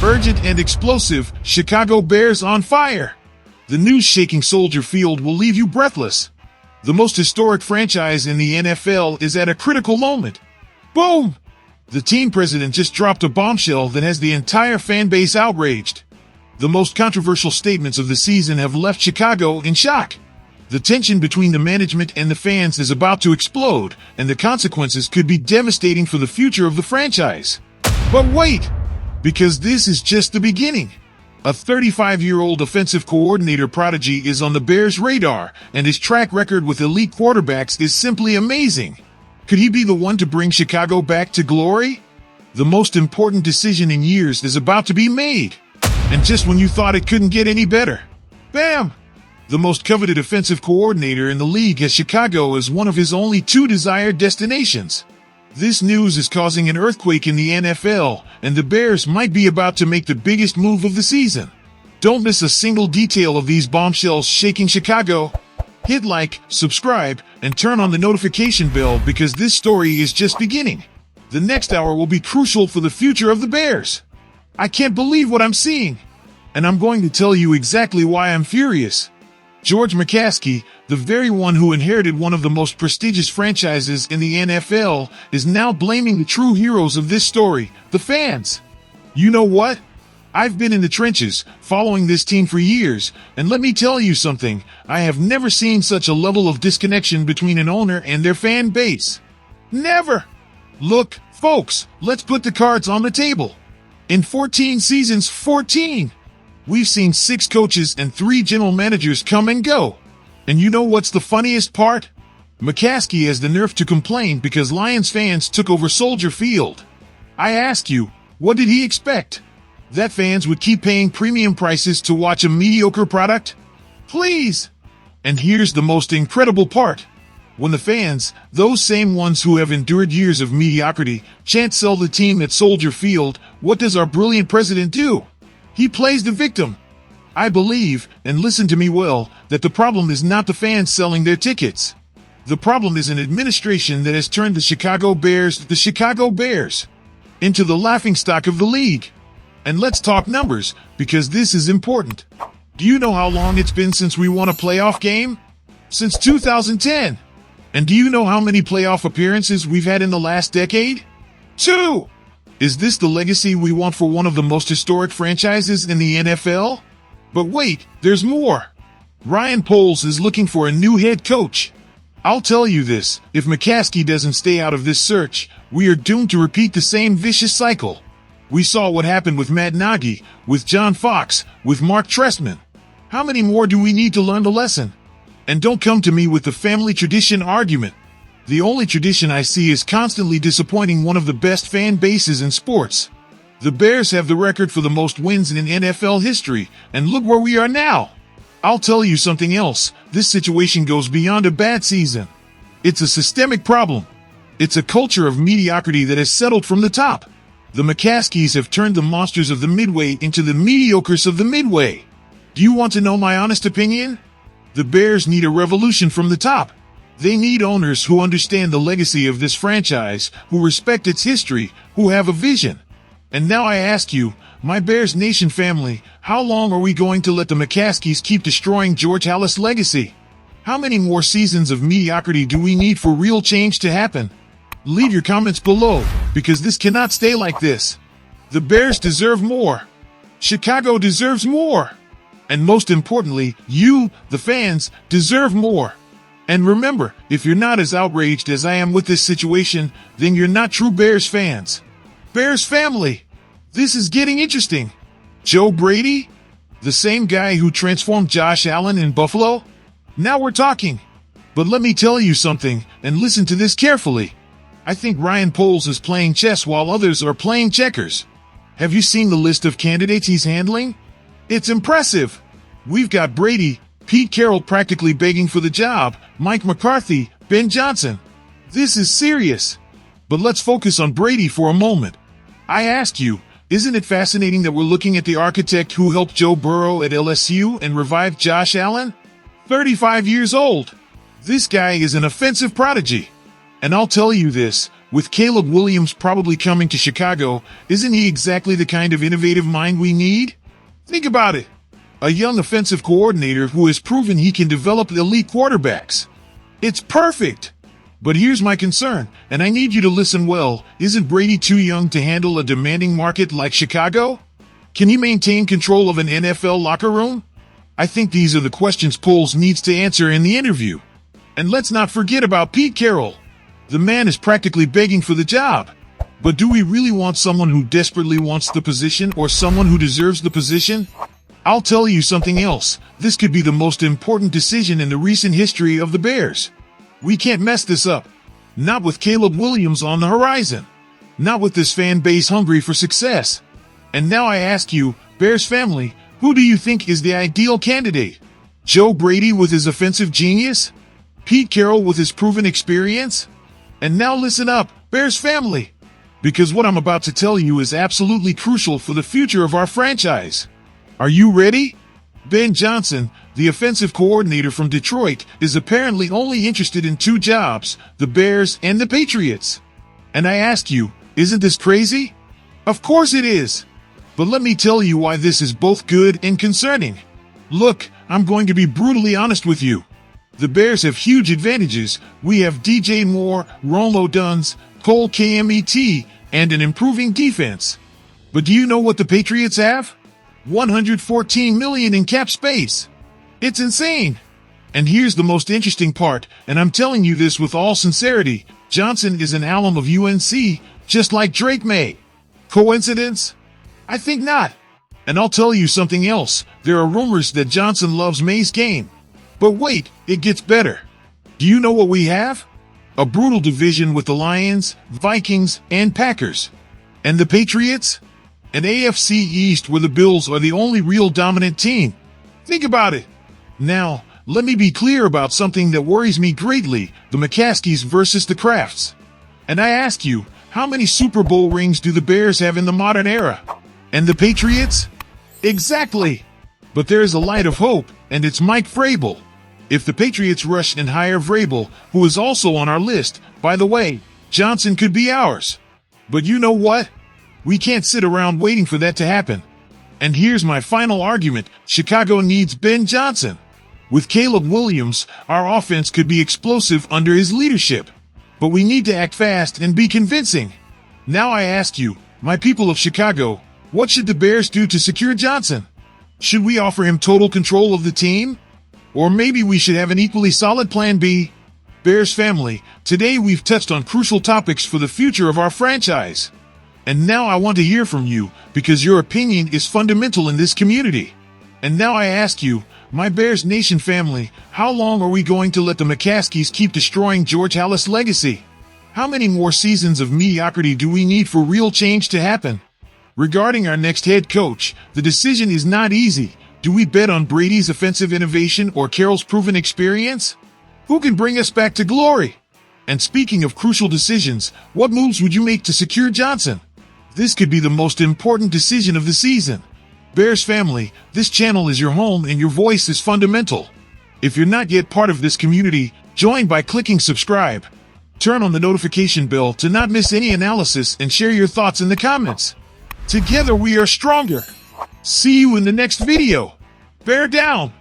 Urgent and explosive, Chicago Bears on fire. The news shaking Soldier Field will leave you breathless. The most historic franchise in the NFL is at a critical moment. Boom! The team president just dropped a bombshell that has the entire fan base outraged. The most controversial statements of the season have left Chicago in shock. The tension between the management and the fans is about to explode, and the consequences could be devastating for the future of the franchise. But wait! Because this is just the beginning. A 35-year-old offensive coordinator prodigy is on the Bears' radar, and his track record with elite quarterbacks is simply amazing. Could he be the one to bring Chicago back to glory? The most important decision in years is about to be made. And just when you thought it couldn't get any better, bam! The most coveted offensive coordinator in the league has Chicago as one of his only two desired destinations. This news is causing an earthquake in the NFL, and the Bears might be about to make the biggest move of the season. Don't miss a single detail of these bombshells shaking Chicago. Hit like, subscribe, and turn on the notification bell because this story is just beginning. The next hour will be crucial for the future of the Bears. I can't believe what I'm seeing, and I'm going to tell you exactly why I'm furious. George McCaskey, the very one who inherited one of the most prestigious franchises in the NFL, is now blaming the true heroes of this story, the fans. You know what? I've been in the trenches, following this team for years, and let me tell you something, I have never seen such a level of disconnection between an owner and their fan base. Never! Look, folks, let's put the cards on the table. In 14 seasons, 14! We've seen 6 coaches and 3 general managers come and go. And you know what's the funniest part? McCaskey has the nerve to complain because Lions fans took over Soldier Field. I ask you, what did he expect? That fans would keep paying premium prices to watch a mediocre product? Please! And here's the most incredible part. When the fans, those same ones who have endured years of mediocrity, can't sell the team at Soldier Field, what does our brilliant president do? He plays the victim. I believe, and listen to me well, that the problem is not the fans selling their tickets. The problem is an administration that has turned the Chicago Bears, into the laughingstock of the league. And let's talk numbers, because this is important. Do you know how long it's been since we won a playoff game? Since 2010. And do you know how many playoff appearances we've had in the last decade? 2! Is this the legacy we want for one of the most historic franchises in the NFL? But wait, there's more. Ryan Poles is looking for a new head coach. I'll tell you this, if McCaskey doesn't stay out of this search, we are doomed to repeat the same vicious cycle. We saw what happened with Matt Nagy, with John Fox, with Mark Trestman. How many more do we need to learn the lesson? And don't come to me with the family tradition argument. The only tradition I see is constantly disappointing one of the best fan bases in sports. The Bears have the record for the most wins in NFL history, and look where we are now. I'll tell you something else, this situation goes beyond a bad season. It's a systemic problem. It's a culture of mediocrity that has settled from the top. The McCaskeys have turned the monsters of the Midway into the mediocres of the Midway. Do you want to know my honest opinion? The Bears need a revolution from the top. They need owners who understand the legacy of this franchise, who respect its history, who have a vision. And now I ask you, my Bears Nation family, how long are we going to let the McCaskeys keep destroying George Halas' legacy? How many more seasons of mediocrity do we need for real change to happen? Leave your comments below, because this cannot stay like this. The Bears deserve more. Chicago deserves more. And most importantly, you, the fans, deserve more. And remember, if you're not as outraged as I am with this situation, then you're not true Bears fans. Bears family, this is getting interesting. Joe Brady? The same guy who transformed Josh Allen in Buffalo? Now we're talking. But let me tell you something, and listen to this carefully. I think Ryan Poles is playing chess while others are playing checkers. Have you seen the list of candidates he's handling? It's impressive. We've got Brady, Pete Carroll practically begging for the job, Mike McCarthy, Ben Johnson. This is serious. But let's focus on Brady for a moment. I ask you, isn't it fascinating that we're looking at the architect who helped Joe Burrow at LSU and revived Josh Allen? 35 years old. This guy is an offensive prodigy. And I'll tell you this, With Caleb Williams probably coming to Chicago, isn't he exactly the kind of innovative mind we need? Think about it. A young offensive coordinator who has proven he can develop elite quarterbacks. It's perfect! But here's my concern, and I need you to listen well. Isn't Brady too young to handle a demanding market like Chicago? Can he maintain control of an NFL locker room? I think these are the questions Poles needs to answer in the interview. And let's not forget about Pete Carroll. The man is practically begging for the job. But do we really want someone who desperately wants the position or someone who deserves the position? I'll tell you something else. This could be the most important decision in the recent history of the Bears. We can't mess this up. Not with Caleb Williams on the horizon. Not with this fan base hungry for success. And now I ask you, Bears family, who do you think is the ideal candidate? Joe Brady with his offensive genius? Pete Carroll with his proven experience? And now listen up, Bears family, because what I'm about to tell you is absolutely crucial for the future of our franchise. Are you ready? Ben Johnson, the offensive coordinator from Detroit, is apparently only interested in two jobs, the Bears and the Patriots. And I ask you, isn't this crazy? Of course it is. But let me tell you why this is both good and concerning. Look, I'm going to be brutally honest with you. The Bears have huge advantages. We have DJ Moore, Ronald Duns, Cole Kmet, and an improving defense. But do you know what the Patriots have? $114 million in cap space. It's insane. And here's the most interesting part, and I'm telling you this with all sincerity. Johnson is an alum of UNC, just like Drake May. Coincidence? I think not. And I'll tell you something else. There are rumors that Johnson loves May's game. But wait, it gets better. Do you know what we have? A brutal division with the Lions, Vikings, and Packers. And the Patriots? An AFC East where the Bills are the only real dominant team. Think about it. Now, let me be clear about something that worries me greatly, the McCaskeys versus the Krafts. And I ask you, how many Super Bowl rings do the Bears have in the modern era? And the Patriots? Exactly. But there is a light of hope, and it's Mike Vrabel. If the Patriots rush and hire Vrabel, who is also on our list, by the way, Johnson could be ours. But you know what? We can't sit around waiting for that to happen. And here's my final argument. Chicago needs Ben Johnson. With Caleb Williams, our offense could be explosive under his leadership. But we need to act fast and be convincing. Now I ask you, my people of Chicago, what should the Bears do to secure Johnson? Should we offer him total control of the team? Or maybe we should have an equally solid plan B? Bears family, today we've touched on crucial topics for the future of our franchise. And now I want to hear from you, because your opinion is fundamental in this community. And now I ask you, my Bears Nation family, how long are we going to let the McCaskeys keep destroying George Halas' legacy? How many more seasons of mediocrity do we need for real change to happen? Regarding our next head coach, the decision is not easy. Do we bet on Brady's offensive innovation or Carroll's proven experience? Who can bring us back to glory? And speaking of crucial decisions, what moves would you make to secure Johnson? This could be the most important decision of the season. Bears family, this channel is your home and your voice is fundamental. If you're not yet part of this community, join by clicking subscribe. Turn on the notification bell to not miss any analysis and share your thoughts in the comments. Together we are stronger. See you in the next video. Bear down!